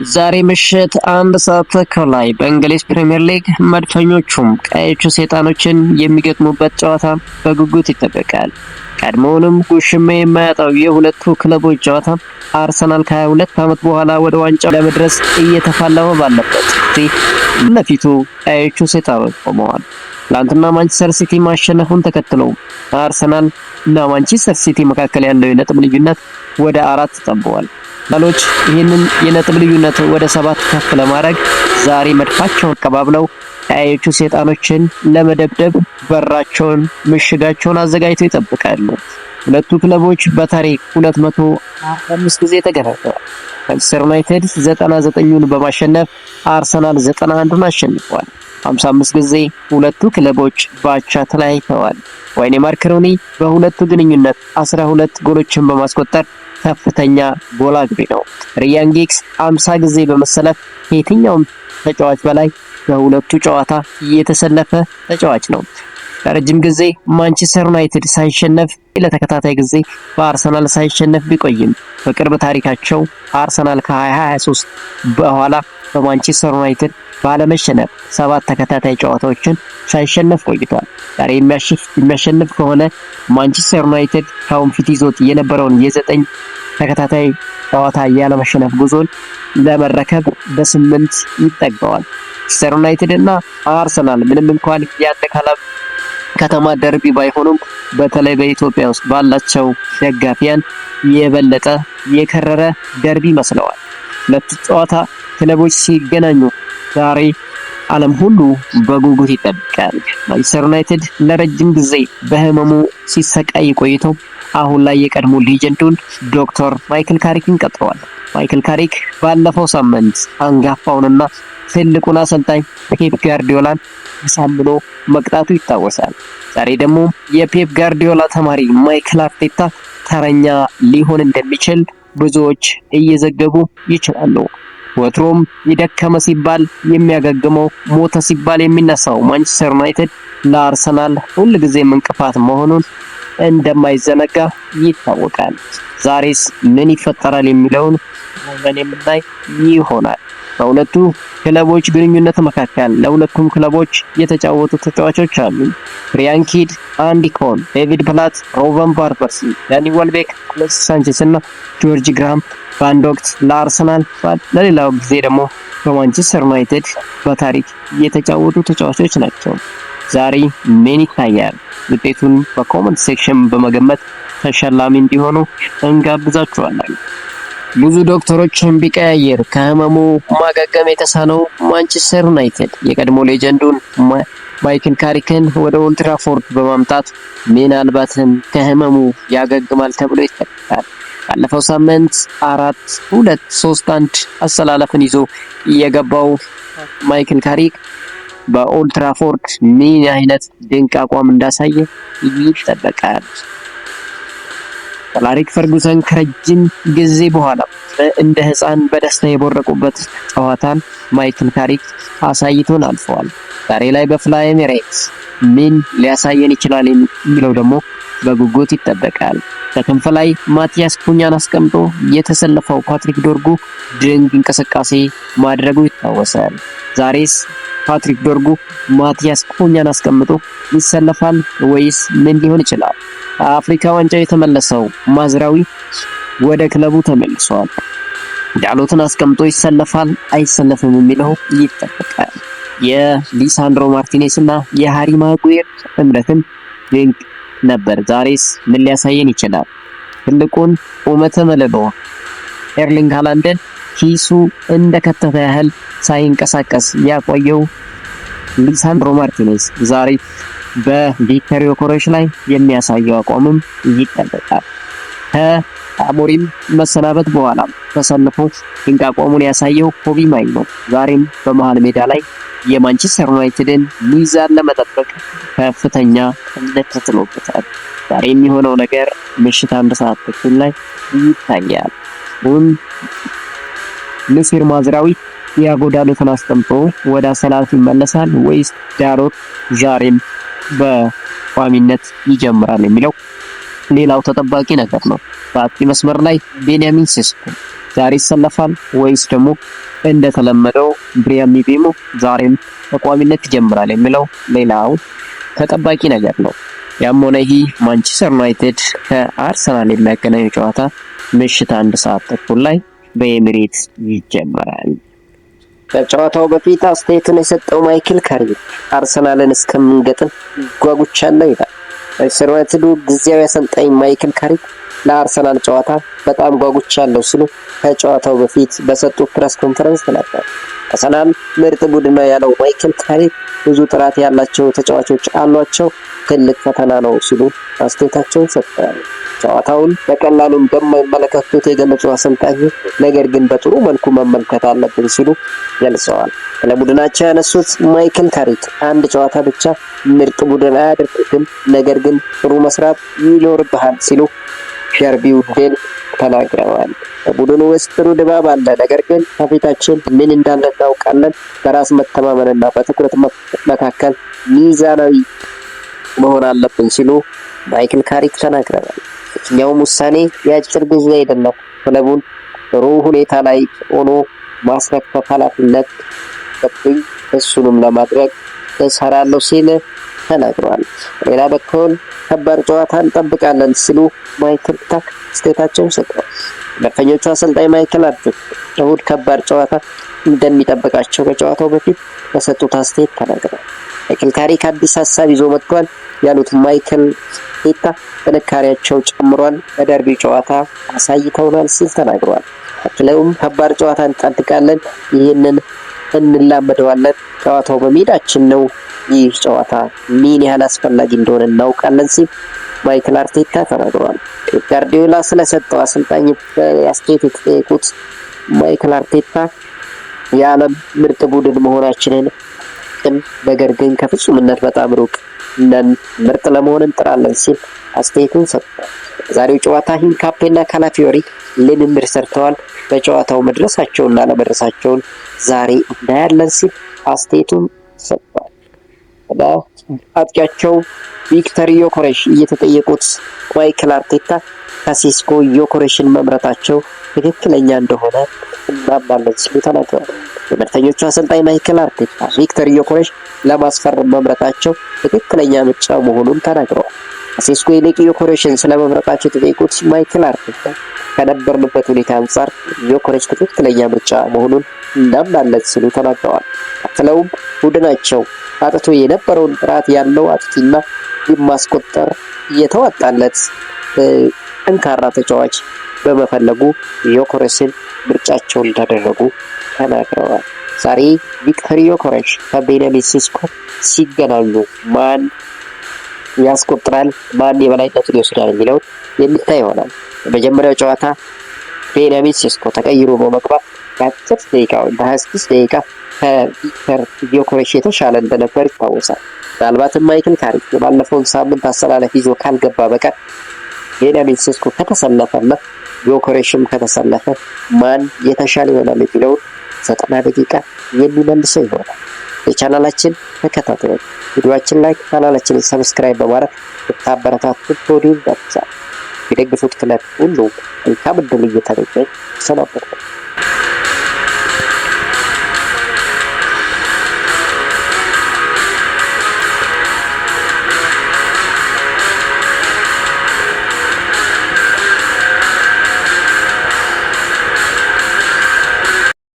ዛሬ ምሽት 1 ሰዓት ተኩል ላይ በእንግሊዝ ፕሪሚየር ሊግ መድፈኞቹም ቀዮቹ ሰይጣኖችን የሚገጥሙበት ጨዋታ በጉጉት ይጠበቃል። ቀድሞውንም ጉሽማ የማያጣው የሁለቱ ክለቦች ጨዋታ አርሰናል ከ22 ዓመት በኋላ ወደ ዋንጫው ለመድረስ እየተፋለመ ባለበት ጊዜ ለፊቱ ቀዮቹ ሰይጣኖች ቆመዋል። ትላንትና ማንቸስተር ሲቲ ማሸነፉን ተከትሎ አርሰናል እና ማንቸስተር ሲቲ መካከል ያለው የነጥብ ልዩነት ወደ 4 ጠቧል። ሌሎች ይህንን የነጥብ ልዩነት ወደ 7 ከፍ ለማድረግ ዛሬ መድፋቸውን አቀባብለው ቀያዮቹ ሰይጣኖችን ለመደብደብ በራቸውን ምሽጋቸውን አዘጋጅተው ይጠብቃሉ። ሁለቱ ክለቦች በታሪክ 205 ጊዜ ተገናኝተዋል። ማንቸስተር ዩናይትድ 99ን በማሸነፍ አርሰናል 91ን አሸንፏል። 55 ጊዜ ሁለቱ ክለቦች ባቻ ተለያይተዋል። ዋይኔ ማርክ-ሩኒ በሁለቱ ግንኙነት 12 ጎሎችን በማስቆጠር ከፍተኛ ጎል አግቢ ነው። ሪያን ጊግስ 50 ጊዜ በመሰለፍ ከየትኛውም ተጫዋች በላይ በሁለቱ ጨዋታ የተሰለፈ ተጫዋች ነው። ለረጅም ጊዜ ማንቸስተር ዩናይትድ ሳይሸነፍ ለተከታታይ ጊዜ በአርሰናል ሳይሸነፍ ቢቆይም በቅርብ ታሪካቸው አርሰናል ከ2023 በኋላ በማንቸስተር ዩናይትድ ባለመሸነፍ 7 ተከታታይ ጨዋታዎችን ሳይሸነፍ ቆይቷል። ዛሬ የሚያሸንፍ ከሆነ ማንቸስተር ዩናይትድ ካሁን ፊት ይዞት የነበረውን የ9 ተከታታይ ጨዋታ ያለመሸነፍ ጉዞን ለመረከብ በ8 ይጠጋዋል። ማንቸስተር ዩናይትድ እና አርሰናል ምንም እንኳን የአንድ ከተማ ደርቢ ባይሆኑም በተለይ በኢትዮጵያ ውስጥ ባላቸው ደጋፊያን የበለጠ የከረረ ደርቢ መስለዋል። ሁለት ጨዋታ ክለቦች ሲገናኙ ዛሬ ዓለም ሁሉ በጉጉት ይጠብቃል። ማንቸስተር ዩናይትድ ለረጅም ጊዜ በህመሙ ሲሰቃይ ቆይቶ አሁን ላይ የቀድሞ ሌጀንዱን ዶክተር ማይክል ካሪክን ቀጥሯል። ማይክል ካሪክ ባለፈው ሳምንት አንጋፋውንና ትልቁን አሰልጣኝ ፔፕ ጋርዲዮላን አሳምኖ መቅጣቱ ይታወሳል። ዛሬ ደግሞ የፔፕ ጋርዲዮላ ተማሪ ማይክል አርቴታ ተረኛ ሊሆን እንደሚችል ብዙዎች እየዘገቡ ይችላሉ። ወትሮም የደከመ ሲባል የሚያገግመው ሞተ ሲባል የሚነሳው ማንቸስተር ዩናይትድ ለአርሰናል ሁልጊዜም እንቅፋት መሆኑን እንደማይዘነጋ ይታወቃል። ዛሬስ ምን ይፈጠራል የሚለውን አብረን የምናይ ይሆናል። በሁለቱ ክለቦች ግንኙነት መካከል ለሁለቱም ክለቦች የተጫወቱ ተጫዋቾች አሉ። ሪያን ኪድ፣ አንዲ ኮል፣ ዴቪድ ፕላት፣ ሮቨን ቫን-ፐርሲ፣ ዳኒ ዌልቤክ፣ አሌክስ ሳንቼስ እና ጆርጅ ግራም በአንድ ወቅት ለአርሰናል ለሌላው ጊዜ ደግሞ በማንቸስተር ዩናይትድ በታሪክ የተጫወቱ ተጫዋቾች ናቸው። ዛሬ ምን ይታያል? ውጤቱን በኮሜንት ሴክሽን በመገመት ተሸላሚ እንዲሆኑ እንጋብዛችኋለን። ብዙ ዶክተሮችን ቢቀያየር ከህመሙ ማገገም የተሳነው ማንቸስተር ዩናይትድ የቀድሞ ሌጀንዱን ማይክል ካሪክን ወደ ኦልድ ትራፎርድ በማምጣት ምናልባትም ከህመሙ ያገግማል ተብሎ ይጠበቃል። ባለፈው ሳምንት 4-2-3-1 አሰላለፍን ይዞ የገባው ማይክል ካሪክ በኦልድ ትራፎርድ ምን አይነት ድንቅ አቋም እንዳሳየ ይጠበቃል። አሌክስ ፈርጉሰን ከረጅም ጊዜ በኋላ እንደ ህፃን በደስታ የቦረቁበት ጨዋታን ማይክል ካሪክ አሳይቶን አልፈዋል። ዛሬ ላይ በፍላይ ኤሚሬትስ ምን ሊያሳየን ይችላል የሚለው ደግሞ በጉጉት ይጠበቃል። በክንፍ ላይ ማቲያስ ኩኛን አስቀምጦ የተሰለፈው ፓትሪክ ዶርጉ ድንቅ እንቅስቃሴ ማድረጉ ይታወሳል። ዛሬስ ፓትሪክ ዶርጉ ማቲያስ ኩኛን አስቀምጦ ይሰለፋል ወይስ ምን ሊሆን ይችላል? አፍሪካ ዋንጫ የተመለሰው ማዝራዊ ወደ ክለቡ ተመልሷል። ዳሎትን አስቀምጦ ይሰለፋል አይሰለፍም የሚለው ይጠበቃል። የሊሳንድሮ ማርቲኔስ እና የሃሪ ማጉዌር ጥምረትም ድንቅ ነበር። ዛሬስ ምን ሊያሳየን ይችላል? ትልቁን ቁመተ መለሎ ኤርሊንግ ሃላንድን ኪሱ እንደከተተ ያህል ሳይንቀሳቀስ ያቆየው ሊሳንድሮ ማርቲኔስ ዛሬ በቪክቶሪ ዮኬሬሽ ላይ የሚያሳየው አቋምም ይጠበቃል። ከአሞሪም መሰናበት በኋላ ተሰልፎ ድንቅ አቋሙን ያሳየው ኮቢ ማይኖ ዛሬም በመሃል ሜዳ ላይ የማንቸስተር ዩናይትድን ሚዛን ለመጠበቅ ከፍተኛ እምነት ተጥሎበታል። ዛሬ የሚሆነው ነገር ምሽት 1 ሰዓት ተኩል ላይ ይታያል። ንሲር ማዝራዊ ቲያጎ ዳሎትን አስቀምጦ ወደ አሰላለፍ ይመለሳል ወይስ ዳሎት ዛሬም በቋሚነት ይጀምራል የሚለው ሌላው ተጠባቂ ነገር ነው። በአጥቂ መስመር ላይ ቤንያሚን ሴስኮ ዛሬ ይሰለፋል ወይስ ደግሞ እንደተለመደው ብሪያን ምቤሞ ዛሬም በቋሚነት ይጀምራል የሚለው ሌላው ተጠባቂ ነገር ነው። ያም ሆነ ይህ ማንቸስተር ዩናይትድ ከአርሰናል የሚያገናኘው ጨዋታ ምሽት 1 ሰዓት ተኩል ላይ በኤሚሬትስ ይጀምራል። ከጨዋታው በፊት አስተያየቱን የሰጠው ማይክል ካሪክ አርሰናልን እስከምንገጥም ጓጉቻለሁ ይላል። ማንቸስተር ዩናይትዱ ጊዜያዊ አሰልጣኝ ማይክል ካሪክ ለአርሰናል ጨዋታ በጣም ጓጉቻለሁ ሲሉ ከጨዋታው በፊት በሰጡት ፕሬስ ኮንፈረንስ ተናገሩ። አርሰናል ምርጥ ቡድን ነው ያለው ማይክል ካሪክ ብዙ ጥራት ያላቸው ተጫዋቾች አሏቸው፣ ትልቅ ፈተና ነው ሲሉ አስተያየታቸውን ሰጥተዋል። ጨዋታውን በቀላሉ እንደማይመለከቱት የገለጹት አሰልጣኙ ነገር ግን በጥሩ መልኩ መመልከት አለብን ሲሉ ገልጸዋል። ለቡድናቸው ያነሱት ማይክል ካሪክ አንድ ጨዋታ ብቻ ምርጥ ቡድን አያደርግም፣ ነገር ግን ጥሩ መስራት ይኖርብሃል ሲሉ ሸርቢው ዴል ተናግረዋል። በቡድኑ ውስጥ ጥሩ ድባብ አለ፣ ነገር ግን ከፊታችን ምን እንዳለ እናውቃለን። በራስ መተማመንና በትኩረት መካከል ሚዛናዊ መሆን አለብን ሲሉ ማይክል ካሪክ ተናግረዋል። የትኛውም ውሳኔ የአጭር ጊዜ አይደለም። ክለቡን ጥሩ ሁኔታ ላይ ሆኖ ማስረከብ ኃላፊነት አለብኝ፣ እሱንም ለማድረግ እሰራለሁ ሲል ተናግረዋል። ሌላ በኩል ከባድ ጨዋታ እንጠብቃለን ሲሉ ማይክል ካሪክ አስተያየታቸውን ሰጥተዋል። መድፈኞቹ አሰልጣኝ ማይክል አርቴታ እሁድ ከባድ ጨዋታ እንደሚጠብቃቸው በጨዋታው በፊት በሰጡት አስተያየት ተናግረዋል። ማይክል ካሪክ አዲስ ሀሳብ ይዞ መጥቷል ያሉት ማይክል አርቴታ ጥንካሬያቸው ጨምሯል፣ በደርቢ ጨዋታ አሳይተውናል ሲል ተናግረዋል። አክለውም ከባድ ጨዋታ እንጠብቃለን፣ ይህንን እንላመደዋለን፣ ጨዋታው በሜዳችን ነው፣ ይህ ጨዋታ ምን ያህል አስፈላጊ እንደሆነ እናውቃለን ሲል ማይክል አርቴታ ተናግረዋል። ጋርዲዮላ ስለሰጠው አሰልጣኝ አስተያየት የተጠየቁት ማይክል አርቴታ የዓለም ምርጥ ቡድን መሆናችንን ነገር ግን ከፍጹምነት በጣም ሩቅ ነን፣ ምርጥ ለመሆን እንጥራለን ሲል አስተያየቱን ሰጥቷል። ዛሬው ጨዋታ ሂንካፔና ካላፊዮሪ ልምምድ ሰርተዋል። በጨዋታው መድረሳቸውና ለመድረሳቸውን ዛሬ እናያለን ሲል አስተያየቱን ሰጥቷል። አጥቂያቸው ቪክተር ዮኬሬሽ እየተጠየቁት ማይክል አርቴታ ካሲስኮ ዮኬሬሽን መምረጣቸው ትክክለኛ እንደሆነ እናምናለን ሲሉ ተናግረዋል። የመድፈኞቹ አሰልጣኝ ማይክል አርቴታ ቪክተር ዮኬሬሽ ለማስፈረም መምረጣቸው ትክክለኛ ምርጫ መሆኑን ተናግረዋል። ካሲስኮ ይልቅ ዮኬሬሽን ስለመምረጣቸው የተጠየቁት ማይክል አርቴታ ከነበርንበት ሁኔታ አንጻር ዮኬሬሽ ትክክለኛ ምርጫ መሆኑን እናምናለን ሲሉ ተናግረዋል። አክለውም ቡድናቸው አጥቶ የነበረውን ጥራት ያለው አጥቂና ግብ ማስቆጠር የተዋጣለት ጠንካራ ተጫዋች በመፈለጉ ዮኬሬሽን ምርጫቸው እንዳደረጉ ተናግረዋል። ዛሬ ቪክተር ዮኬሬሽ ከቤንያሚን ሴስኮ ሲገናኙ ማን ያስቆጥራል፣ ማን የበላይነቱን ይወስዳል የሚለው የሚታይ ይሆናል። በመጀመሪያው ጨዋታ ቤንያሚን ሴስኮ ተቀይሮ በመግባት በ10 ደቂቃ ወይም በ26 ደቂቃ ከቪክተር ዮኬሬሽ የተሻለ እንደነበር ይታወሳል። ምናልባትም ማይክል ካሪክ የባለፈውን ሳምንት አሰላለፍ ይዞ ካልገባ በቀር ቤንያሚን ሴስኮ ከተሰለፈና ዮኬሬሽም ከተሰለፈ ማን የተሻለ ይሆናል የሚለውን 90 ደቂቃ የሚመልሰው ይሆናል። የቻናላችን ተከታታዮች ቪዲዮአችን ላይ ቻናላችንን ሰብስክራይብ በማድረግ ተባበረታቱን ፕሮዲን ደርሳ የደግፉት ክለብ ሁሉ መልካም ዕድል እየተመኘን ሰናበትን።